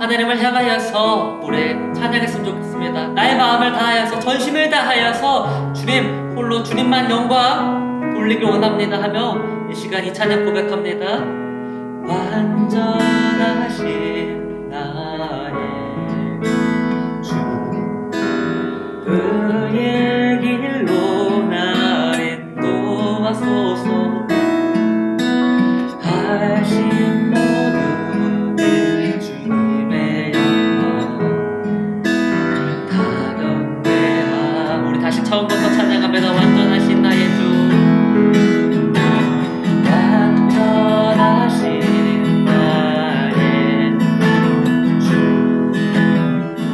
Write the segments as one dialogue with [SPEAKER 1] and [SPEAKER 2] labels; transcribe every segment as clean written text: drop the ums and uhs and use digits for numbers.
[SPEAKER 1] 하나님을 향하여서 우리 찬양했으면 좋겠습니다. 나의 마음을 다하여서 전심을 다하여서 주님 홀로 주님만 영광 돌리길 원합니다 하며 이 시간 이 찬양 고백합니다. 완전하신 나의 주 그의 길로 날 인도하소서. 하신 모든 일 주님의 영광 다 경배함. 우리 다시 처음부터 찬양합니다. 완전하신 나의 주 완전하신 나의 주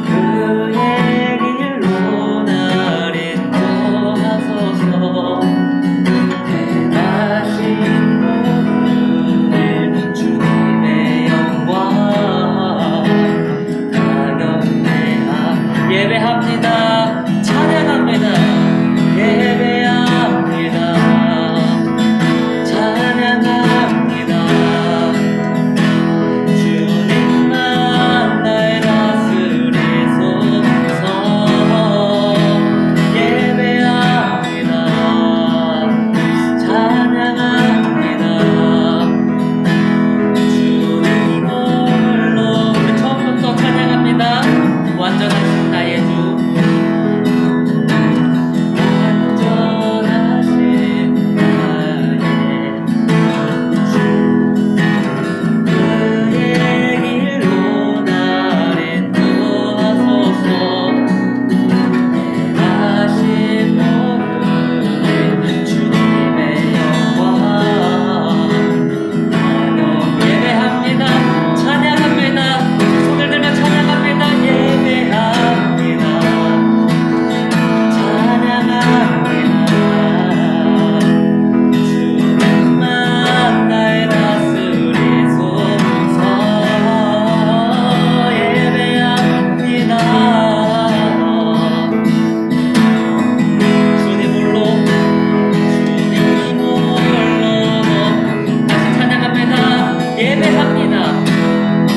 [SPEAKER 1] 그의 길로 날 인도하소서. 행하신 모든 일 주님의 영광 다 경배함. 예배합니다. 찬양합니다. 예배합니다. 찬양합니다. 주님만 날 다스리소서. 예배합니다. 찬양합니다. 주님 홀로. 우리 처음부터 찬양합니다. 완전하신 나의 주 완전하신 나의 주 그의 길로 날 인도하소서. 행하신 모든 일 주님의 영광 예배합니다. 찬양합니다. 손을 들면 찬양합니다. 예배합니다. 찬양합니다. 주님만 날 다스리소서. 예배합니다. 주님 홀로 주님 홀로 다시 찬양합니다. 예배합니다.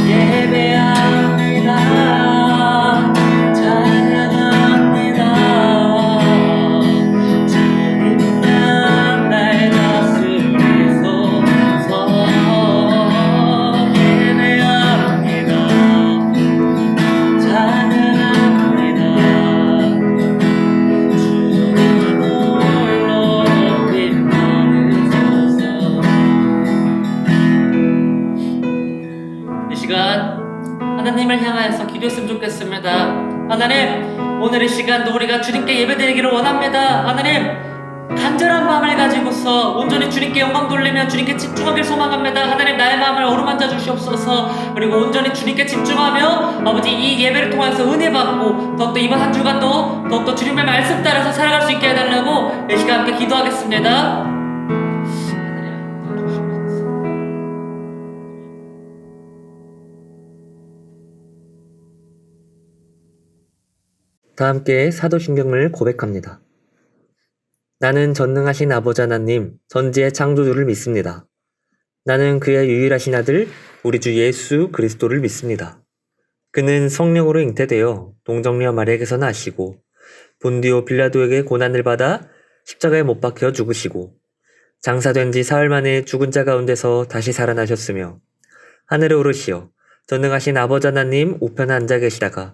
[SPEAKER 1] 예배합니다. 찬양합니다. 주님만 날 다스리소서. 예배합니다. 찬양합니다. 주님 홀로 높임 받으소서. 이 시간 하나님을 향하여서 기도했으면 좋겠습니다. 하나님, 오늘 이 시간도 우리가 주님께 예배드리기를 원합니다. 하나님, 간절한 마음을 가지고서 온전히 주님께 영광 돌리며 주님께 집중하길 소망합니다. 하나님, 나의 마음을 어루만져 주시옵소서. 그리고 온전히 주님께 집중하며 아버지 이 예배를 통해서 은혜 받고 더욱더 이번 한 주간도 더욱더 주님의 말씀 따라서 살아갈 수 있게 해달라고 이 시간 함께 기도하겠습니다.
[SPEAKER 2] 다 함께 사도신경을 고백합니다. 나는 전능하신 아버지 하나님, 전지의 창조주를 믿습니다. 나는 그의 유일하신 아들, 우리 주 예수 그리스도를 믿습니다. 그는 성령으로 잉태되어 동정녀 마리아에게서 나시고 본디오 빌라도에게 고난을 받아 십자가에 못 박혀 죽으시고 장사된 지 사흘 만에 죽은 자 가운데서 다시 살아나셨으며 하늘에 오르시어 전능하신 아버지 하나님 우편에 앉아 계시다가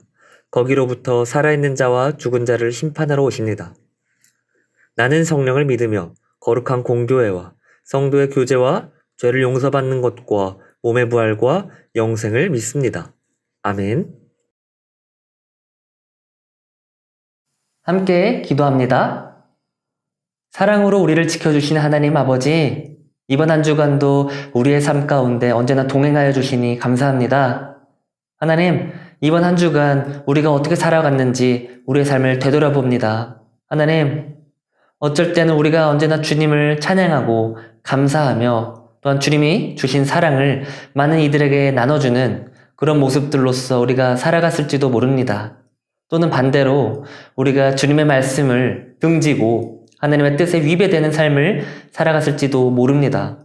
[SPEAKER 2] 거기로부터 살아있는 자와 죽은 자를 심판하러 오십니다. 나는 성령을 믿으며 거룩한 공교회와 성도의 교제와 죄를 용서받는 것과 몸의 부활과 영생을 믿습니다. 아멘.
[SPEAKER 1] 함께 기도합니다. 사랑으로 우리를 지켜주신 하나님 아버지, 이번 한 주간도 우리의 삶 가운데 언제나 동행하여 주시니 감사합니다. 하나님, 이번 한 주간 우리가 어떻게 살아갔는지 우리의 삶을 되돌아봅니다. 하나님, 어쩔 때는 우리가 언제나 주님을 찬양하고 감사하며 또한 주님이 주신 사랑을 많은 이들에게 나눠주는 그런 모습들로서 우리가 살아갔을지도 모릅니다. 또는 반대로 우리가 주님의 말씀을 등지고 하나님의 뜻에 위배되는 삶을 살아갔을지도 모릅니다.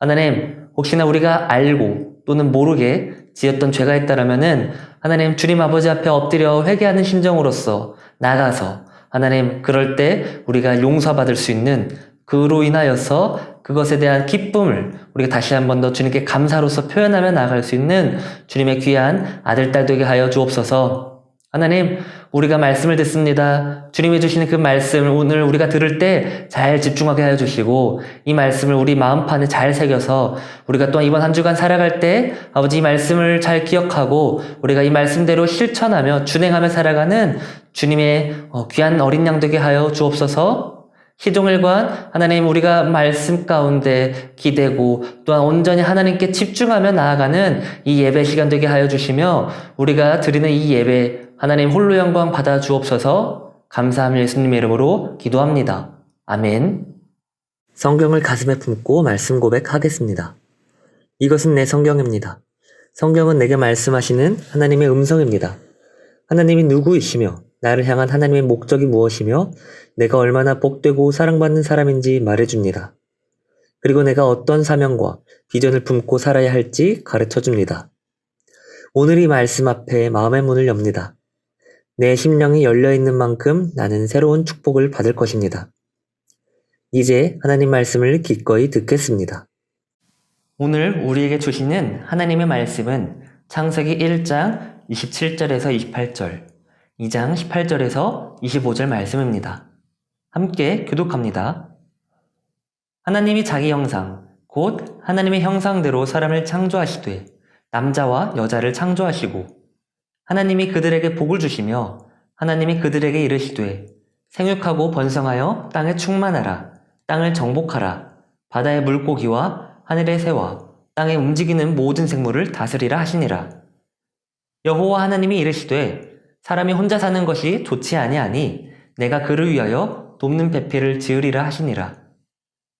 [SPEAKER 1] 하나님, 혹시나 우리가 알고 또는 모르게 지었던 죄가 있다라면은 하나님 주님 아버지 앞에 엎드려 회개하는 심정으로서 나가서 하나님 그럴 때 우리가 용서받을 수 있는 그로 인하여서 그것에 대한 기쁨을 우리가 다시 한 번 더 주님께 감사로서 표현하며 나아갈 수 있는 주님의 귀한 아들, 딸 되게 하여 주옵소서. 하나님, 우리가 말씀을 듣습니다. 주님이 주시는 그 말씀을 오늘 우리가 들을 때 잘 집중하게 하여 주시고 이 말씀을 우리 마음판에 잘 새겨서 우리가 또한 이번 한 주간 살아갈 때 아버지 이 말씀을 잘 기억하고 우리가 이 말씀대로 실천하며 준행하며 살아가는 주님의 귀한 어린 양 되게 하여 주옵소서. 시종일관 하나님 우리가 말씀 가운데 기대고 또한 온전히 하나님께 집중하며 나아가는 이 예배 시간 되게 하여 주시며 우리가 드리는 이 예배 하나님 홀로 영광 받아 주옵소서. 감사함 예수님의 이름으로 기도합니다. 아멘.
[SPEAKER 2] 성경을 가슴에 품고 말씀 고백하겠습니다. 이것은 내 성경입니다. 성경은 내게 말씀하시는 하나님의 음성입니다. 하나님이 누구이시며 나를 향한 하나님의 목적이 무엇이며 내가 얼마나 복되고 사랑받는 사람인지 말해줍니다. 그리고 내가 어떤 사명과 비전을 품고 살아야 할지 가르쳐줍니다. 오늘 이 말씀 앞에 마음의 문을 엽니다. 내 심령이 열려있는 만큼 나는 새로운 축복을 받을 것입니다. 이제 하나님 말씀을 기꺼이 듣겠습니다.
[SPEAKER 1] 오늘 우리에게 주시는 하나님의 말씀은 창세기 1장 27절에서 28절, 2장 18절에서 25절 말씀입니다. 함께 교독합니다. 하나님이 자기 형상, 곧 하나님의 형상대로 사람을 창조하시되 남자와 여자를 창조하시고 하나님이 그들에게 복을 주시며 하나님이 그들에게 이르시되 생육하고 번성하여 땅에 충만하라. 땅을 정복하라. 바다의 물고기와 하늘의 새와 땅에 움직이는 모든 생물을 다스리라 하시니라. 여호와 하나님이 이르시되 사람이 혼자 사는 것이 좋지 아니하니 내가 그를 위하여 돕는 배필을 지으리라 하시니라.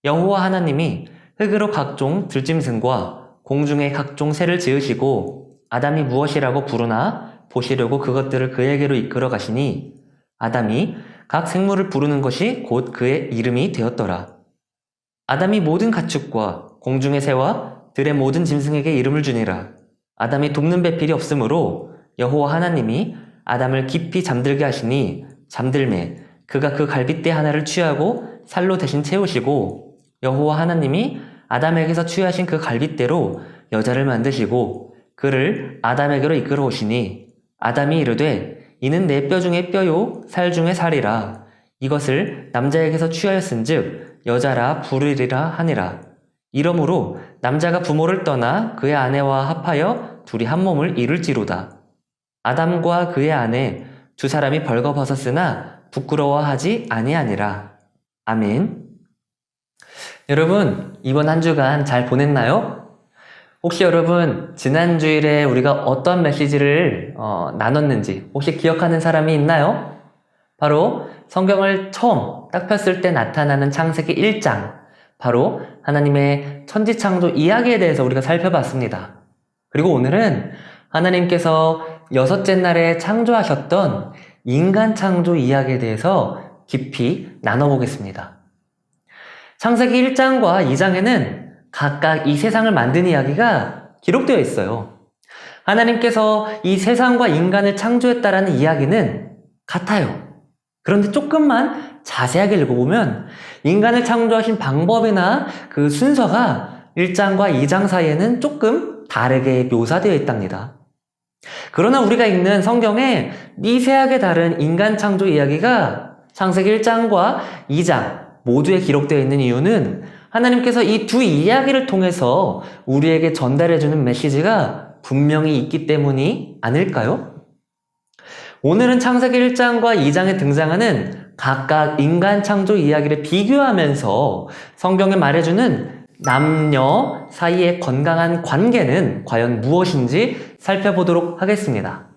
[SPEAKER 1] 여호와 하나님이 흙으로 각종 들짐승과 공중의 각종 새를 지으시고 아담이 무엇이라고 부르나 보시려고 그것들을 그에게로 이끌어 가시니 아담이 각 생물을 부르는 것이 곧 그의 이름이 되었더라. 아담이 모든 가축과 공중의 새와 들의 모든 짐승에게 이름을 주니라. 아담이 돕는 배필이 없으므로 여호와 하나님이 아담을 깊이 잠들게 하시니 잠들매 그가 그 갈빗대 하나를 취하고 살로 대신 채우시고 여호와 하나님이 아담에게서 취하신 그 갈빗대로 여자를 만드시고 그를 아담에게로 이끌어 오시니 아담이 이르되 이는 내 뼈 중에 뼈요 살 중에 살이라. 이것을 남자에게서 취하였은즉 여자라 부르리라 하니라. 이러므로 남자가 부모를 떠나 그의 아내와 합하여 둘이 한 몸을 이룰지로다. 아담과 그의 아내 두 사람이 벌거벗었으나 부끄러워하지 아니하니라. 아멘. 여러분, 이번 한 주간 잘 보냈나요? 혹시 여러분 지난 주일에 우리가 어떤 메시지를 나눴는지 혹시 기억하는 사람이 있나요? 바로 성경을 처음 딱 폈을 때 나타나는 창세기 1장, 바로 하나님의 천지창조 이야기에 대해서 우리가 살펴봤습니다. 그리고 오늘은 하나님께서 여섯째 날에 창조하셨던 인간 창조 이야기에 대해서 깊이 나눠보겠습니다. 창세기 1장과 2장에는 각각 이 세상을 만든 이야기가 기록되어 있어요. 하나님께서 이 세상과 인간을 창조했다라는 이야기는 같아요. 그런데 조금만 자세하게 읽어보면 인간을 창조하신 방법이나 그 순서가 1장과 2장 사이에는 조금 다르게 묘사되어 있답니다. 그러나 우리가 읽는 성경에 미세하게 다른 인간 창조 이야기가 창세기 1장과 2장 모두에 기록되어 있는 이유는 하나님께서 이 두 이야기를 통해서 우리에게 전달해주는 메시지가 분명히 있기 때문이 아닐까요? 오늘은 창세기 1장과 2장에 등장하는 각각 인간 창조 이야기를 비교하면서 성경에 말해주는 남녀 사이의 건강한 관계는 과연 무엇인지 살펴보도록 하겠습니다.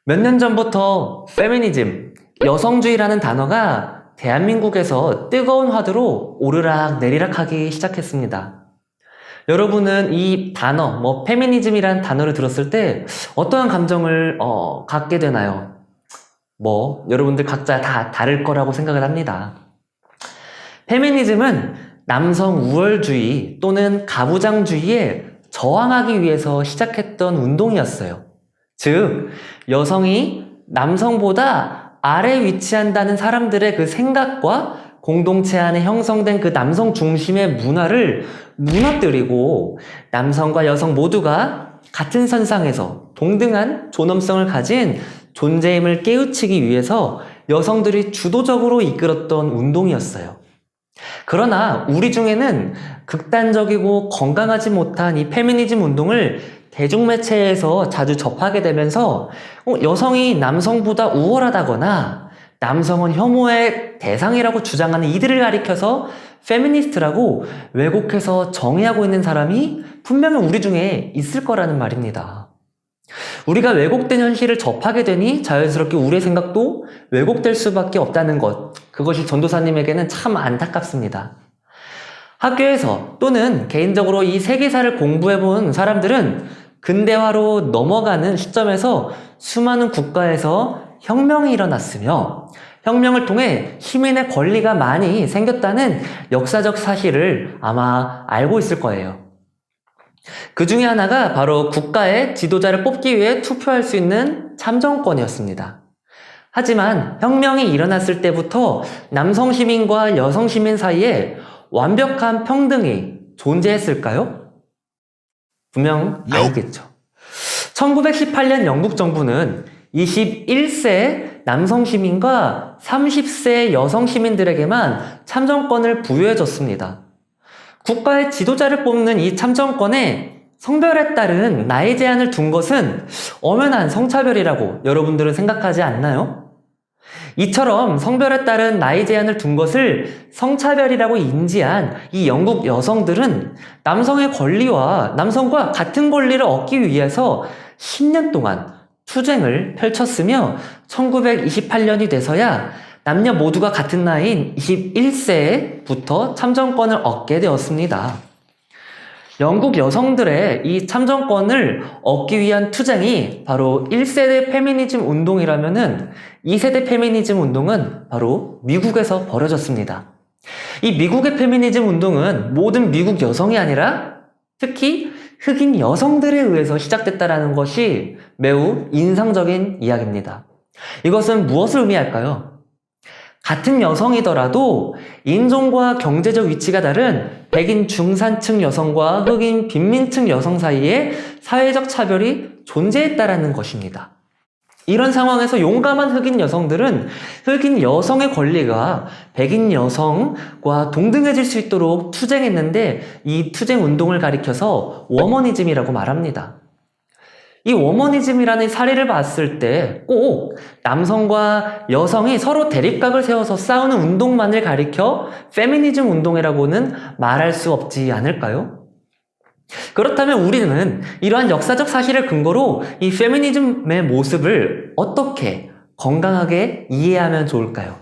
[SPEAKER 1] 몇 년 전부터 페미니즘, 여성주의라는 단어가 대한민국에서 뜨거운 화두로 오르락 내리락 하기 시작했습니다. 여러분은 이 단어, 페미니즘이라는 단어를 들었을 때 어떠한 감정을 갖게 되나요? 여러분들 각자 다 다를 거라고 생각을 합니다. 페미니즘은 남성 우월주의 또는 가부장주의의 저항하기 위해서 시작했던 운동이었어요. 즉, 여성이 남성보다 아래 위치한다는 사람들의 그 생각과 공동체 안에 형성된 그 남성 중심의 문화를 무너뜨리고 남성과 여성 모두가 같은 선상에서 동등한 존엄성을 가진 존재임을 깨우치기 위해서 여성들이 주도적으로 이끌었던 운동이었어요. 그러나 우리 중에는 극단적이고 건강하지 못한 이 페미니즘 운동을 대중매체에서 자주 접하게 되면서 여성이 남성보다 우월하다거나 남성은 혐오의 대상이라고 주장하는 이들을 가리켜서 페미니스트라고 왜곡해서 정의하고 있는 사람이 분명히 우리 중에 있을 거라는 말입니다. 우리가 왜곡된 현실을 접하게 되니 자연스럽게 우리의 생각도 왜곡될 수밖에 없다는 것, 그것이 전도사님에게는 참 안타깝습니다. 학교에서 또는 개인적으로 이 세계사를 공부해본 사람들은 근대화로 넘어가는 시점에서 수많은 국가에서 혁명이 일어났으며 혁명을 통해 시민의 권리가 많이 생겼다는 역사적 사실을 아마 알고 있을 거예요. 그 중에 하나가 바로 국가의 지도자를 뽑기 위해 투표할 수 있는 참정권이었습니다. 하지만 혁명이 일어났을 때부터 남성 시민과 여성 시민 사이에 완벽한 평등이 존재했을까요? 분명 아니겠죠. 1918년 영국 정부는 21세 남성 시민과 30세 여성 시민들에게만 참정권을 부여해줬습니다. 국가의 지도자를 뽑는 이 참정권에 성별에 따른 나이 제한을 둔 것은 엄연한 성차별이라고 여러분들은 생각하지 않나요? 이처럼 성별에 따른 나이 제한을 둔 것을 성차별이라고 인지한 이 영국 여성들은 남성의 권리와 남성과 같은 권리를 얻기 위해서 10년 동안 투쟁을 펼쳤으며 1928년이 돼서야 남녀 모두가 같은 나이인 21세부터 참정권을 얻게 되었습니다. 영국 여성들의 이 참정권을 얻기 위한 투쟁이 바로 1세대 페미니즘 운동이라면은 2세대 페미니즘 운동은 바로 미국에서 벌어졌습니다. 이 미국의 페미니즘 운동은 모든 미국 여성이 아니라 특히 흑인 여성들에 의해서 시작됐다는 것이 매우 인상적인 이야기입니다. 이것은 무엇을 의미할까요? 같은 여성이더라도 인종과 경제적 위치가 다른 백인 중산층 여성과 흑인 빈민층 여성 사이에 사회적 차별이 존재했다라는 것입니다. 이런 상황에서 용감한 흑인 여성들은 흑인 여성의 권리가 백인 여성과 동등해질 수 있도록 투쟁했는데 이 투쟁 운동을 가리켜서 워머니즘이라고 말합니다. 이 워머니즘이라는 사례를 봤을 때 꼭 남성과 여성이 서로 대립각을 세워서 싸우는 운동만을 가리켜 페미니즘 운동이라고는 말할 수 없지 않을까요? 그렇다면 우리는 이러한 역사적 사실을 근거로 이 페미니즘의 모습을 어떻게 건강하게 이해하면 좋을까요?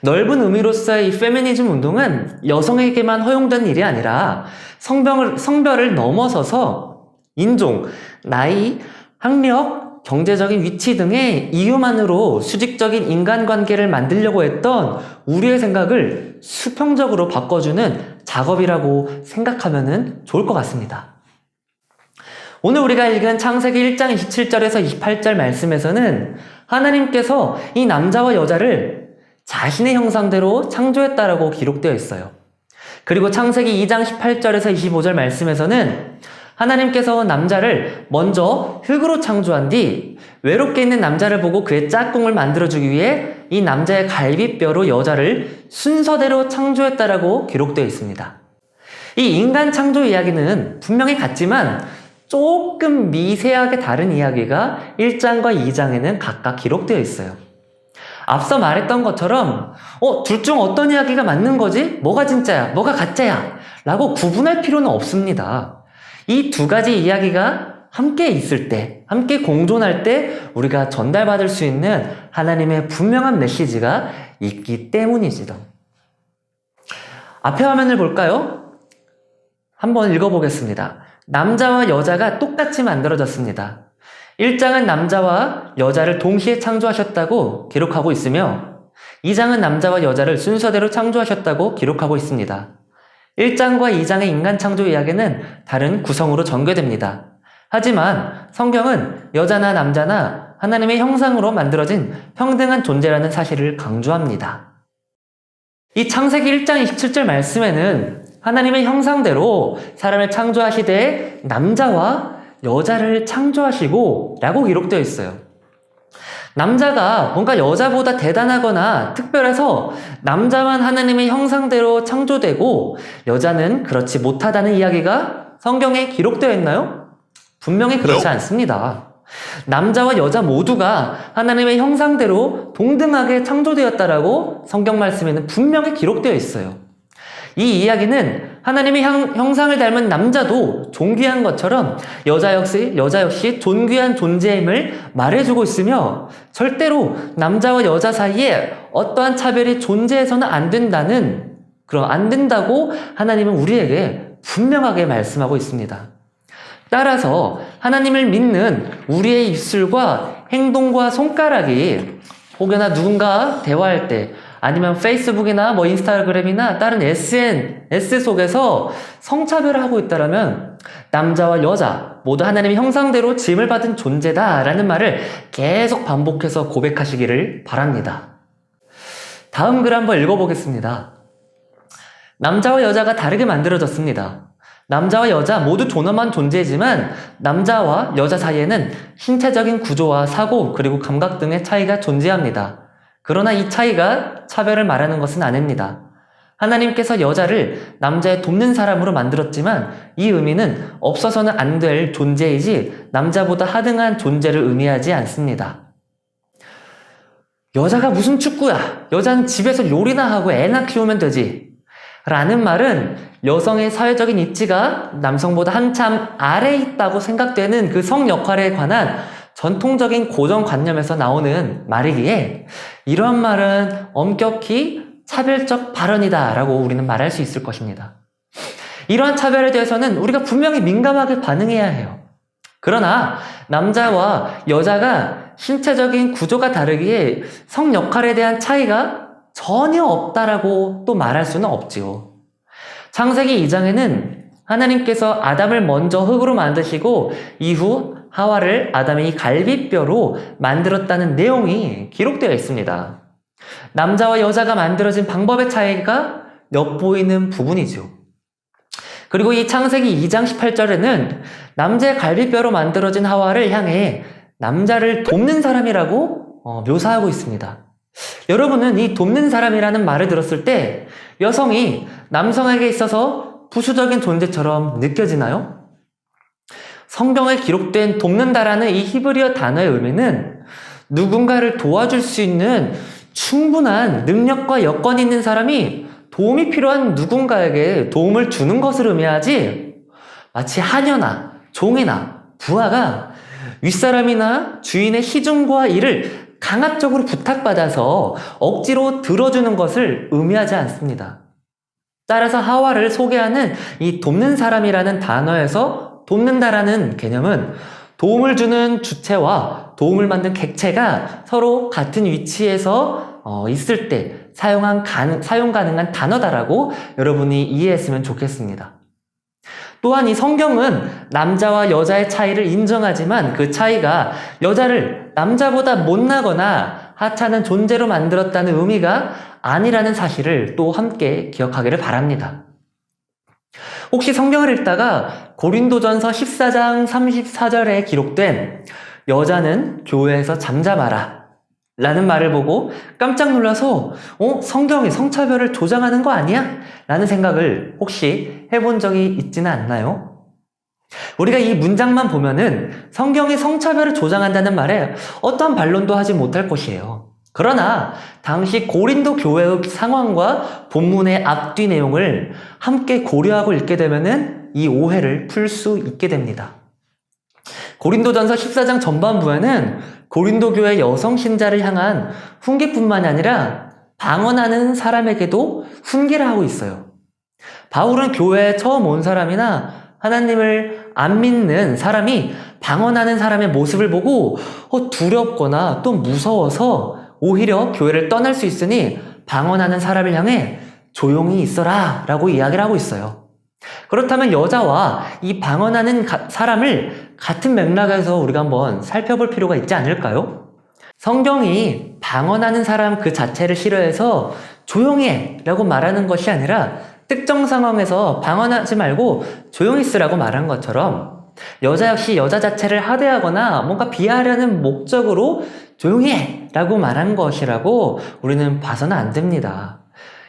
[SPEAKER 1] 넓은 의미로서의 이 페미니즘 운동은 여성에게만 허용된 일이 아니라 성별을 넘어서서 인종, 나이, 학력, 경제적인 위치 등의 이유만으로 수직적인 인간관계를 만들려고 했던 우리의 생각을 수평적으로 바꿔주는 작업이라고 생각하면 좋을 것 같습니다. 오늘 우리가 읽은 창세기 1장 27절에서 28절 말씀에서는 하나님께서 이 남자와 여자를 자신의 형상대로 창조했다라고 기록되어 있어요. 그리고 창세기 2장 18절에서 25절 말씀에서는 하나님께서 남자를 먼저 흙으로 창조한 뒤 외롭게 있는 남자를 보고 그의 짝꿍을 만들어주기 위해 이 남자의 갈비뼈로 여자를 순서대로 창조했다라고 기록되어 있습니다. 이 인간 창조 이야기는 분명히 같지만 조금 미세하게 다른 이야기가 1장과 2장에는 각각 기록되어 있어요. 앞서 말했던 것처럼 둘 중 어떤 이야기가 맞는 거지? 뭐가 진짜야? 뭐가 가짜야? 라고 구분할 필요는 없습니다. 이 두 가지 이야기가 함께 있을 때, 함께 공존할 때 우리가 전달받을 수 있는 하나님의 분명한 메시지가 있기 때문이지요. 앞에 화면을 볼까요? 한번 읽어보겠습니다. 남자와 여자가 똑같이 만들어졌습니다. 1장은 남자와 여자를 동시에 창조하셨다고 기록하고 있으며 2장은 남자와 여자를 순서대로 창조하셨다고 기록하고 있습니다. 1장과 2장의 인간 창조 이야기는 다른 구성으로 전개됩니다. 하지만 성경은 여자나 남자나 하나님의 형상으로 만들어진 평등한 존재라는 사실을 강조합니다. 이 창세기 1장 27절 말씀에는 하나님의 형상대로 사람을 창조하시되 남자와 여자를 창조하시고 라고 기록되어 있어요. 남자가 뭔가 여자보다 대단하거나 특별해서 남자만 하나님의 형상대로 창조되고 여자는 그렇지 못하다는 이야기가 성경에 기록되어 있나요? 분명히 그렇지 않습니다. 남자와 여자 모두가 하나님의 형상대로 동등하게 창조되었다라고 성경 말씀에는 분명히 기록되어 있어요. 이 이야기는 하나님의 형상을 닮은 남자도 존귀한 것처럼 여자 역시 존귀한 존재임을 말해주고 있으며 절대로 남자와 여자 사이에 어떠한 차별이 존재해서는 안 된다고 하나님은 우리에게 분명하게 말씀하고 있습니다. 따라서 하나님을 믿는 우리의 입술과 행동과 손가락이 혹여나 누군가 대화할 때 아니면 페이스북이나 인스타그램이나 다른 SNS 속에서 성차별을 하고 있다면 남자와 여자 모두 하나님의 형상대로 지음을 받은 존재다라는 말을 계속 반복해서 고백하시기를 바랍니다. 다음 글 한번 읽어보겠습니다. 남자와 여자가 다르게 만들어졌습니다. 남자와 여자 모두 존엄한 존재이지만 남자와 여자 사이에는 신체적인 구조와 사고 그리고 감각 등의 차이가 존재합니다. 그러나 이 차이가 차별을 말하는 것은 아닙니다. 하나님께서 여자를 남자의 돕는 사람으로 만들었지만 이 의미는 없어서는 안 될 존재이지 남자보다 하등한 존재를 의미하지 않습니다. 여자가 무슨 축구야? 여자는 집에서 요리나 하고 애나 키우면 되지. 라는 말은 여성의 사회적인 입지가 남성보다 한참 아래에 있다고 생각되는 그 성 역할에 관한 전통적인 고정관념에서 나오는 말이기에 이러한 말은 엄격히 차별적 발언이다 라고 우리는 말할 수 있을 것입니다. 이러한 차별에 대해서는 우리가 분명히 민감하게 반응해야 해요. 그러나 남자와 여자가 신체적인 구조가 다르기에 성 역할에 대한 차이가 전혀 없다라고 또 말할 수는 없지요. 창세기 2장에는 하나님께서 아담을 먼저 흙으로 만드시고 이후 하와를 아담의 이 갈비뼈로 만들었다는 내용이 기록되어 있습니다. 남자와 여자가 만들어진 방법의 차이가 엿보이는 부분이죠. 그리고 이 창세기 2장 18절에는 남자의 갈비뼈로 만들어진 하와를 향해 남자를 돕는 사람이라고 묘사하고 있습니다. 여러분은 이 돕는 사람이라는 말을 들었을 때 여성이 남성에게 있어서 부수적인 존재처럼 느껴지나요? 성경에 기록된 돕는다라는 이 히브리어 단어의 의미는 누군가를 도와줄 수 있는 충분한 능력과 여건이 있는 사람이 도움이 필요한 누군가에게 도움을 주는 것을 의미하지 마치 하녀나 종이나 부하가 윗사람이나 주인의 희중과 일을 강압적으로 부탁받아서 억지로 들어주는 것을 의미하지 않습니다. 따라서 하와를 소개하는 이 돕는 사람이라는 단어에서 돕는다라는 개념은 도움을 주는 주체와 도움을 받는 객체가 서로 같은 위치에서 있을 때 사용 가능한 단어다라고 여러분이 이해했으면 좋겠습니다. 또한 이 성경은 남자와 여자의 차이를 인정하지만 그 차이가 여자를 남자보다 못나거나 하찮은 존재로 만들었다는 의미가 아니라는 사실을 또 함께 기억하기를 바랍니다. 혹시 성경을 읽다가 고린도전서 14장 34절에 기록된 여자는 교회에서 잠잠하라 라는 말을 보고 깜짝 놀라서 성경이 성차별을 조장하는 거 아니야? 라는 생각을 혹시 해본 적이 있지는 않나요? 우리가 이 문장만 보면은 성경이 성차별을 조장한다는 말에 어떠한 반론도 하지 못할 것이에요. 그러나 당시 고린도 교회의 상황과 본문의 앞뒤 내용을 함께 고려하고 읽게 되면은 이 오해를 풀 수 있게 됩니다. 고린도전서 14장 전반부에는 고린도 교회 여성 신자를 향한 훈계뿐만이 아니라 방언하는 사람에게도 훈계를 하고 있어요. 바울은 교회에 처음 온 사람이나 하나님을 안 믿는 사람이 방언하는 사람의 모습을 보고 두렵거나 또 무서워서 오히려 교회를 떠날 수 있으니 방언하는 사람을 향해 조용히 있어라 라고 이야기를 하고 있어요. 그렇다면 여자와 이 방언하는 사람을 같은 맥락에서 우리가 한번 살펴볼 필요가 있지 않을까요? 성경이 방언하는 사람 그 자체를 싫어해서 조용히 해 라고 말하는 것이 아니라 특정 상황에서 방언하지 말고 조용히 있으라고 말한 것처럼 여자 역시 여자 자체를 하대하거나 뭔가 비하하려는 목적으로 조용히 해 라고 말한 것이라고 우리는 봐서는 안 됩니다.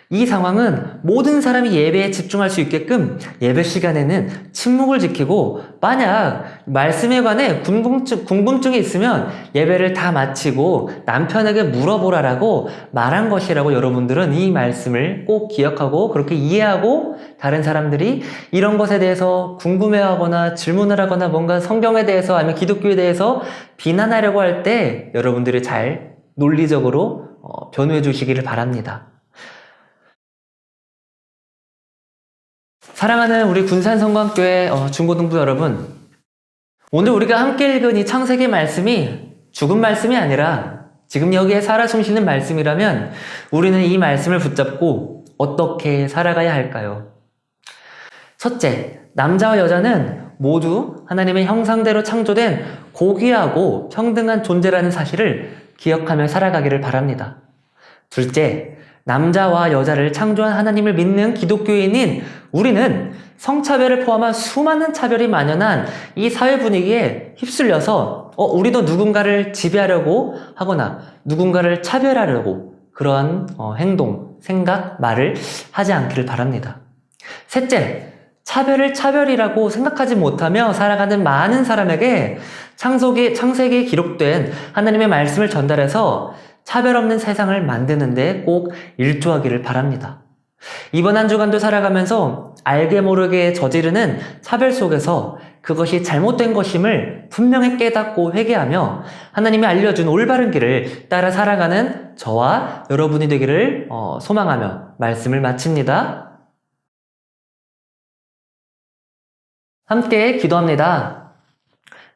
[SPEAKER 1] 이 상황은 모든 사람이 예배에 집중할 수 있게끔 예배 시간에는 침묵을 지키고 만약 말씀에 관해 궁금증이 있으면 예배를 다 마치고 남편에게 물어보라라고 말한 것이라고 여러분들은 이 말씀을 꼭 기억하고 그렇게 이해하고 다른 사람들이 이런 것에 대해서 궁금해하거나 질문을 하거나 뭔가 성경에 대해서 아니면 기독교에 대해서 비난하려고 할 때 여러분들이 잘 논리적으로 변호해 주시기를 바랍니다. 사랑하는 우리 군산성광교회 중고등부 여러분, 오늘 우리가 함께 읽은 이 창세기 말씀이 죽은 말씀이 아니라 지금 여기에 살아 숨쉬는 말씀이라면 우리는 이 말씀을 붙잡고 어떻게 살아가야 할까요? 첫째, 남자와 여자는 모두 하나님의 형상대로 창조된 고귀하고 평등한 존재라는 사실을 기억하며 살아가기를 바랍니다. 둘째, 남자와 여자를 창조한 하나님을 믿는 기독교인인 우리는 성차별을 포함한 수많은 차별이 만연한 이 사회 분위기에 휩쓸려서 우리도 누군가를 지배하려고 하거나 누군가를 차별하려고 그러한 행동, 생각, 말을 하지 않기를 바랍니다. 셋째, 차별을 차별이라고 생각하지 못하며 살아가는 많은 사람에게 창세기에 기록된 하나님의 말씀을 전달해서 차별 없는 세상을 만드는데 꼭 일조하기를 바랍니다. 이번 한 주간도 살아가면서 알게 모르게 저지르는 차별 속에서 그것이 잘못된 것임을 분명히 깨닫고 회개하며 하나님이 알려준 올바른 길을 따라 살아가는 저와 여러분이 되기를 소망하며 말씀을 마칩니다. 함께 기도합니다.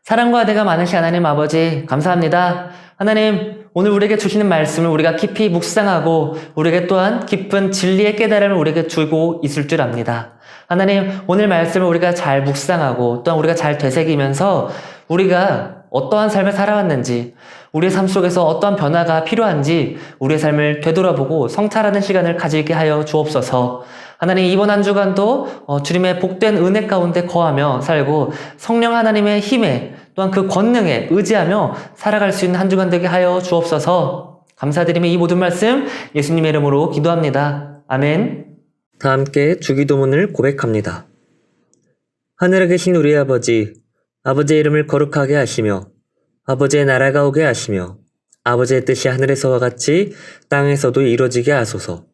[SPEAKER 1] 사랑과 은혜가 많으신 하나님 아버지 감사합니다. 하나님, 오늘 우리에게 주시는 말씀을 우리가 깊이 묵상하고 우리에게 또한 깊은 진리의 깨달음을 우리에게 주고 있을 줄 압니다. 하나님, 오늘 말씀을 우리가 잘 묵상하고 또한 우리가 잘 되새기면서 우리가 어떠한 삶을 살아왔는지, 우리의 삶 속에서 어떠한 변화가 필요한지 우리의 삶을 되돌아보고 성찰하는 시간을 가지게 하여 주옵소서. 하나님, 이번 한 주간도 주님의 복된 은혜 가운데 거하며 살고 성령 하나님의 힘에 또한 그 권능에 의지하며 살아갈 수 있는 한 주간 되게 하여 주옵소서. 감사드리며 이 모든 말씀 예수님의 이름으로 기도합니다. 아멘.
[SPEAKER 2] 다 함께 주기도문을 고백합니다. 하늘에 계신 우리 아버지, 아버지의 이름을 거룩하게 하시며 아버지의 나라가 오게 하시며 아버지의 뜻이 하늘에서와 같이 땅에서도 이루어지게 하소서.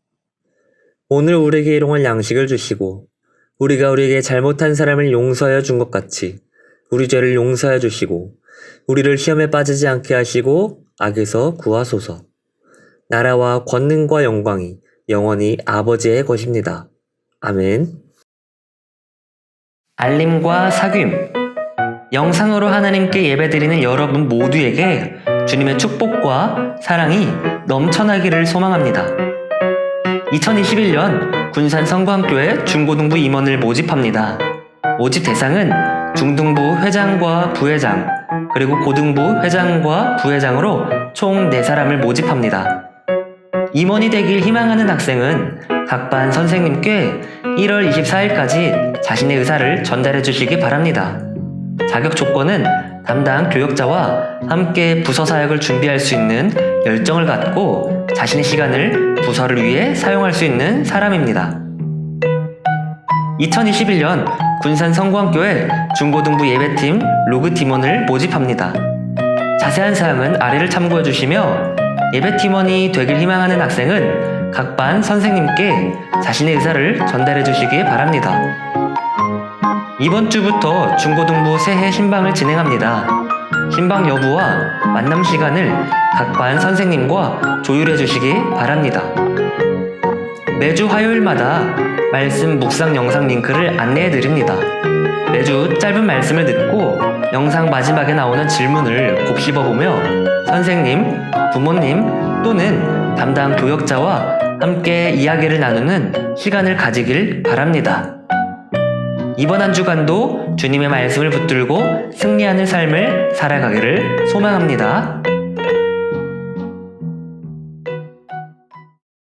[SPEAKER 2] 오늘 우리에게 일용할 양식을 주시고 우리가 우리에게 잘못한 사람을 용서하여 준 것 같이 우리 죄를 용서하여 주시고 우리를 시험에 빠지지 않게 하시고 악에서 구하소서. 나라와 권능과 영광이 영원히 아버지의 것입니다. 아멘.
[SPEAKER 1] 알림과 사귐. 영상으로 하나님께 예배드리는 여러분 모두에게 주님의 축복과 사랑이 넘쳐나기를 소망합니다. 2021년 군산성광교회 중고등부 임원을 모집합니다. 모집 대상은 중등부 회장과 부회장, 그리고 고등부 회장과 부회장으로 총 4사람을 모집합니다. 임원이 되길 희망하는 학생은 각 반 선생님께 1월 24일까지 자신의 의사를 전달해 주시기 바랍니다. 자격 조건은 담당 교역자와 함께 부서 사역을 준비할 수 있는 열정을 갖고 자신의 시간을 부서를 위해 사용할 수 있는 사람입니다. 2021년 군산성광교회 중고등부 예배팀 로그팀원을 모집합니다. 자세한 사항은 아래를 참고해 주시며 예배팀원이 되길 희망하는 학생은 각 반 선생님께 자신의 의사를 전달해 주시기 바랍니다. 이번 주부터 중고등부 새해 신방을 진행합니다. 신방 여부와 만남 시간을 각 반 선생님과 조율해 주시기 바랍니다. 매주 화요일마다 말씀 묵상 영상 링크를 안내해 드립니다. 매주 짧은 말씀을 듣고 영상 마지막에 나오는 질문을 곱씹어 보며 선생님, 부모님 또는 담당 교역자와 함께 이야기를 나누는 시간을 가지길 바랍니다. 이번 한 주간도 주님의 말씀을 붙들고 승리하는 삶을 살아가기를 소망합니다.